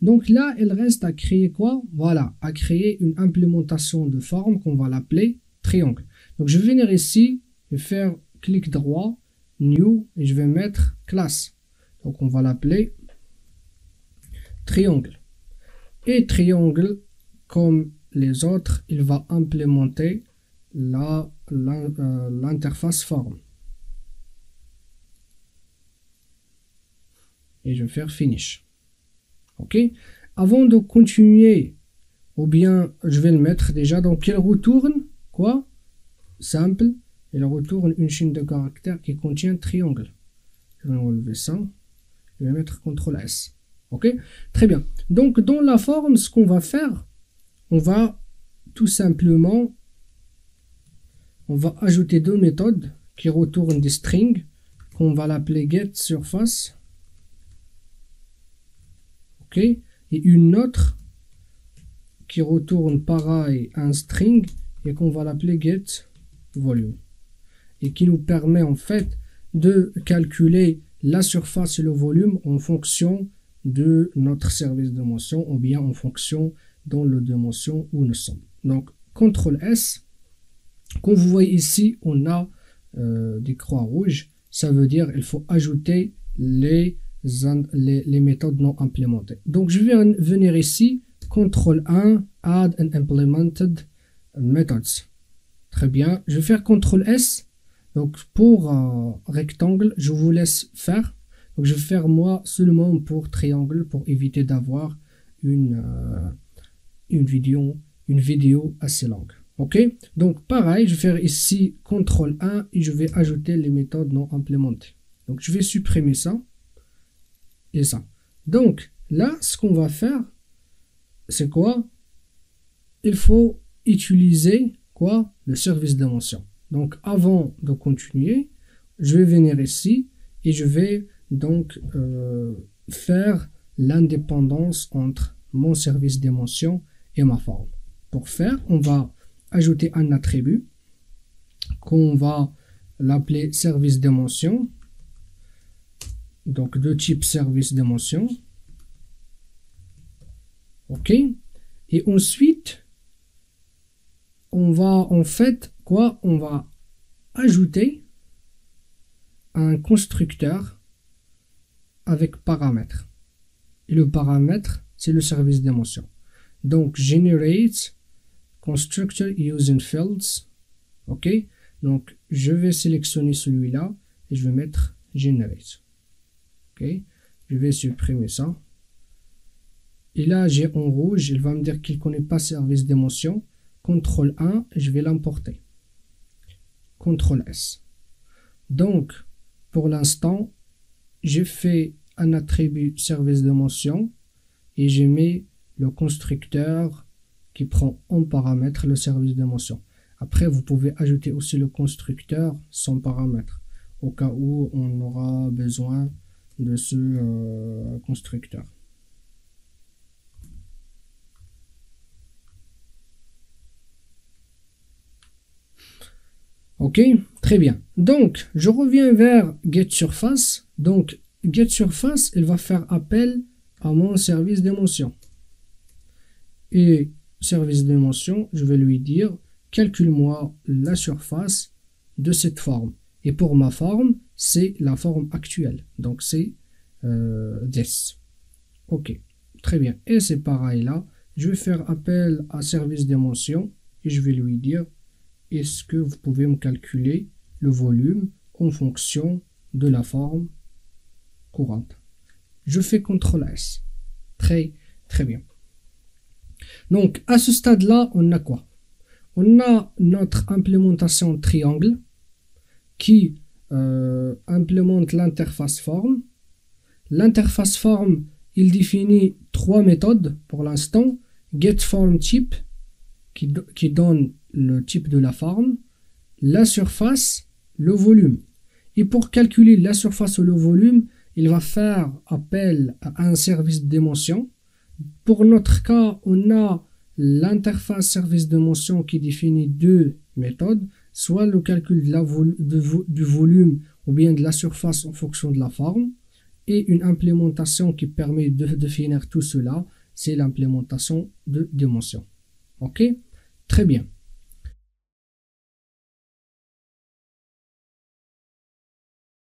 Donc là, il reste à créer quoi? Voilà, à créer une implémentation de forme qu'on va l'appeler triangle. Donc je vais venir ici, je vais faire clic droit, new, et je vais mettre classe. Donc on va l'appeler triangle. Et triangle, comme les autres, il va implémenter l'interface forme. Et je vais faire finish. Ok. Avant de continuer, ou bien je vais le mettre déjà. Donc il retourne quoi? Simple. Il retourne une chaîne de caractères qui contient triangle. Je vais enlever ça. Je vais mettre CTRL S. Ok. Très bien. Donc dans la forme, ce qu'on va faire, on va tout simplement, on va ajouter deux méthodes qui retournent des strings qu'on va l'appeler getSurface. Ok. Et une autre qui retourne pareil un string et qu'on va l'appeler getVolume. Et qui nous permet en fait de calculer la surface et le volume en fonction de notre service de motion ou bien en fonction dans le dimension où nous sommes. Donc CTRL S, comme vous voyez ici, on a des croix rouges, ça veut dire il faut ajouter les méthodes non implémentées. Donc je vais venir ici, CTRL 1, Add and Implemented Methods. Très bien, je vais faire CTRL S. Donc pour rectangle, je vous laisse faire. Donc je vais faire moi seulement pour triangle pour éviter d'avoir une vidéo assez longue. Ok, donc pareil, je vais faire ici CTRL 1 et je vais ajouter les méthodes non implémentées. Donc je vais supprimer ça et ça. Donc là, ce qu'on va faire, c'est quoi? Il faut utiliser quoi? Le service de motion. Donc avant de continuer, je vais venir ici et je vais donc faire l'indépendance entre mon service d'émotion et ma forme. Pour faire, on va ajouter un attribut qu'on va l'appeler service d'émotion, donc de type service d'émotion. Ok, et ensuite on va en fait quoi? On va ajouter un constructeur avec paramètres. Et le paramètre, c'est le service d'émotion. Donc, generate constructor using fields. Ok. Donc, je vais sélectionner celui-là et je vais mettre generate. Ok. Je vais supprimer ça. Et là, j'ai en rouge, il va me dire qu'il ne connaît pas service d'émotion. CTRL 1, je vais l'importer. CTRL S. Donc, pour l'instant, j'ai fait un attribut service d'émotion et j'ai mis le constructeur qui prend en paramètre le service d'émotion. Après, vous pouvez ajouter aussi le constructeur sans paramètre au cas où on aura besoin de ce constructeur. Ok, très bien. Donc, je reviens vers getSurface. Donc, getSurface, il va faire appel à mon service d'émotion. Et service d'émotion, je vais lui dire, calcule-moi la surface de cette forme. Et pour ma forme, c'est la forme actuelle. Donc, c'est this. Ok, très bien. Et c'est pareil là. Je vais faire appel à service d'émotion et je vais lui dire, est-ce que vous pouvez me calculer le volume en fonction de la forme courante? Je fais CTRL S. Très bien. Donc à ce stade-là, on a quoi? On a notre implémentation triangle qui implémente l'interface forme. L'interface forme, il définit trois méthodes pour l'instant. GetFormType qui donne le type de la forme, la surface, le volume. Et pour calculer la surface ou le volume, il va faire appel à un service d'émotion. Pour notre cas, on a l'interface service d'émotion qui définit deux méthodes, soit le calcul du volume ou bien de la surface en fonction de la forme. Et une implémentation qui permet de définir tout cela, c'est l'implémentation de dimension. Ok? Très bien.